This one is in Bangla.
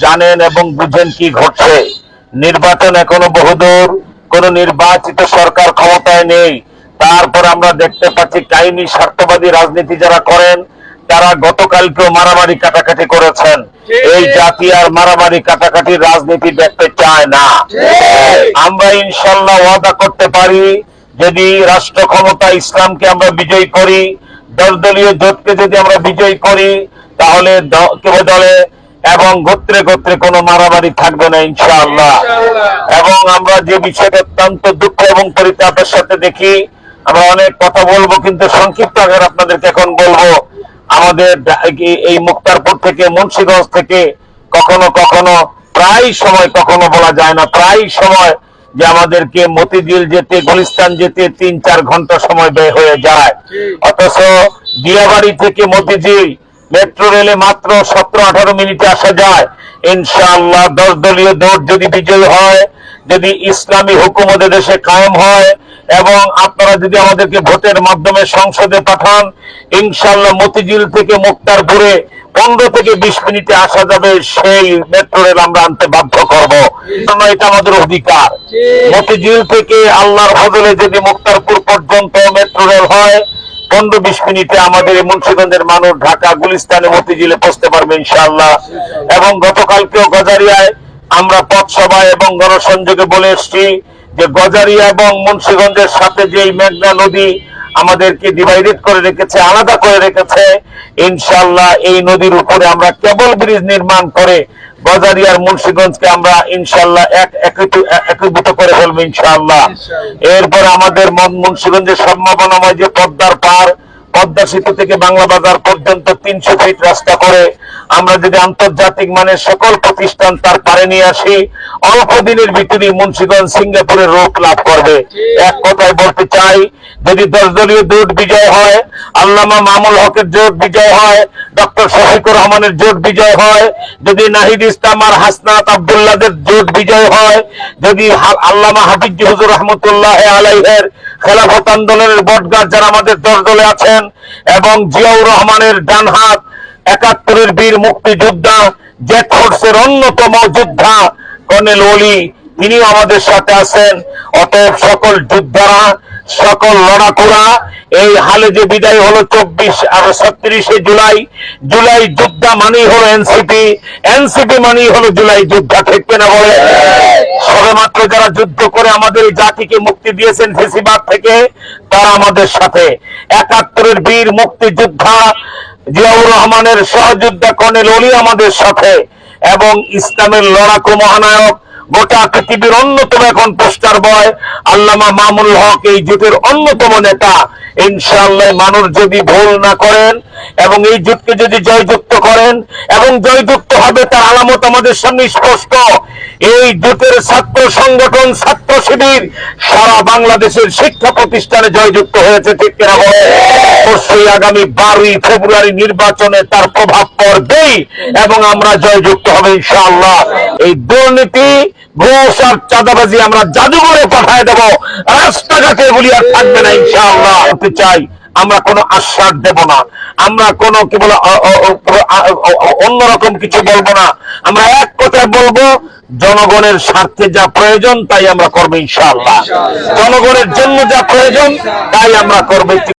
জানেন এবং বুঝেন কি ঘটছে। নির্বাচন এখনো বহুদূর, কোন নির্বাচিত সরকার ক্ষমতায় নেই। তারপর আমরা দেখতে পাচ্ছি কাহিনী স্বার্থবাদী রাজনীতি যারা করেন তারা গতকালকেও মারামারি কাটাকাটি করেছেন। এই জাতি আর মারামারি কাটাকাটির রাজনীতি দেখতে চায় না। আমরা ইনশাল্লাহ ওয়াদা করতে পারি, যদি রাষ্ট্র ক্ষমতা ইসলামকে আমরা বিজয়ী করি, 10 দলীয় জোটকে যদি আমরা বিজয়ী করি, তাহলে কেবল দলে এবং গোত্রে গোত্রে কোনো মারামারি থাকবে না ইনশাআল্লাহ। এবং আমরা যে বিষয়টা অত্যন্ত দুঃখ এবং পরিতাপের সাথে দেখি, আমরা অনেক কথা বলবো কিন্তু সংক্ষিপ্ত আকারে আপনাদেরকে এখন বলবো। আমাদের এই মুক্তারপুর থেকে, মুন্সিগঞ্জ থেকে কখনো কখনো, প্রায় সময়, কখনো বলা যায় না, প্রায় সময় যে আমাদেরকে মতিঝিল যেতে, গুলিস্তান যেতে 3-4 ঘন্টা সময় ব্যয় হয়ে যায়। অথচ দিয়াবাড়ি থেকে মতিঝিল মেট্রো রেলে মাত্র 17-18 মিনিটে আসা যায়। ইনশাআল্লাহ 10 দলীয় জোট যদি বিজয়ী হয়, যদি ইসলামী হুকুমত দেশে কায়েম হয় এবং আপনারা যদি আমাদেরকে ভোটের মাধ্যমে সংসদে পাঠান, ইনশাআল্লাহ মতিঝিল থেকে মুক্তারপুরে 15 থেকে 20 মিনিটে আসা যাবে। সেই মেট্রো রেল আমরা আনতে বাধ্য করব, কারণ এটা আমাদের অধিকার। মতিঝিল থেকে আল্লাহর ফজলে যদি মুক্তারপুর পর্যন্ত মেট্রো রেল হয়, 15-20 মিনিটে আমাদের মুন্সিগঞ্জের মানুষ ঢাকা, গুলিস্তানে, মতিঝিলে পৌঁছতে পারবে ইনশাআল্লাহ। এবং গতকালকেও গজারিয়ায় আমরা পথসভায় এবং গণসংযোগে বলে এসেছি যে গজারিয়া এবং মুন্সিগঞ্জের সাথে যে মেঘনা নদী আমাদেরকে ডিভাইডেড করে রেখেছে, আলাদা করে রেখেছে, ইনশাআল্লাহ এই নদীর উপরে আমরা কেবল ব্রিজ নির্মাণ করে গজারিয়ার মুন্সিগঞ্জকে আমরা ইনশাআল্লাহ একীভূত করে ফেলবো ইনশাআল্লাহ। এরপর আমাদের মুন্সিগঞ্জের সম্ভাবনাময় যে পদ্মার পার, পদ্মা সেতু থেকে বাংলা বাজার পর্যন্ত 300 ফিট রাস্তা করে আমরা যদি আন্তর্জাতিক মানের সকল প্রতিষ্ঠান তার পারে নিয়ে আসি, অল্প দিনের ভিতরে মুন্সিগঞ্জ সিঙ্গাপুরের রূপ লাভ করবে। এক কথায় বলতে চাই, যদি 10 দলীয় জোট বিজয় হয়, আল্লামা মামুল হকের জোট বিজয় হয়, ডক্টর শফিকুর রহমানের জোট বিজয় হয়, যদি নাহিদ ইসলাম আর হাসনাত আব্দুল্লাহদের জোট বিজয় হয়, যদি আল্লামা হাফিজ হুজুর রহমতুল্লাহ আলাইহির খেলাফত আন্দোলনের বটগাছ যারা আমাদের 10 দলে আছেন, এবং জিয়াউর রহমানের ডান হাত 71-এর বীর মুক্তিযোদ্ধা, জেট ফোর্সের অন্যতম যোদ্ধা কর্নেল ওলি, তিনিও আমাদের সাথে আছেন। অতএব সকল যোদ্ধারা, সকল লড়াকুড়া, এই হালে যে বিদায় হলো 36 জুলাই, জুলাই যোদ্ধা মানেই হলো এনসিপি, এনসিপি মানেই হলো জুলাই যোদ্ধা, ঠিক কিনা বলে? সবেমাত্র যারা যুদ্ধ করে আমাদের এই জাতিকে মুক্তি দিয়েছেন ফেসিবাদ থেকে, তারা আমাদের সাথে। 71-এর বীর মুক্তিযোদ্ধা জিয়াউর রহমানের সহযোদ্ধা কর্নেল ওলি আমাদের সাথে, এবং ইসলামের লড়াকু মহানায়ক, গোটা পৃথিবীর অন্যতম এখন পোস্টার বয় আল্লামা মামুল হক এই জোটের অন্যতম নেতা। ইনশাআল্লাহ মানুষ যদি ভুল না করেন এবং এই জোটকে যদি জয়যুক্ত করেন, এবং জয়যুক্ত হবে তার আলামত আমাদের সামনে স্পষ্ট। এই জোটের ছাত্র সংগঠন, ছাত্র শিবির সারা বাংলাদেশের শিক্ষা প্রতিষ্ঠানে জয়যুক্ত হয়েছে, ঠিক কিনা বলে? অবশ্যই আগামী 12 ফেব্রুয়ারি নির্বাচনে তার প্রভাব পড়বেই এবং আমরা জয়যুক্ত হবে ইনশাআল্লাহ। এই দুর্নীতি, ঘুষ আর চাঁদাবাজি আমরা জাদুঘরে পাঠায় দেব, রাস্তাঘাটে এগুলি আর থাকবে না ইনশাআল্লাহ। চাই আমরা কোনো আশ্বাস দেব না, আমরা কোনো কি বলে অন্যরকম কিছু বলবো না। আমরা এক কথায় বলবো, জনগণের স্বার্থে যা প্রয়োজন তাই আমরা করবো ইনশাআল্লাহ। জনগণের জন্য যা প্রয়োজন তাই আমরা করবো।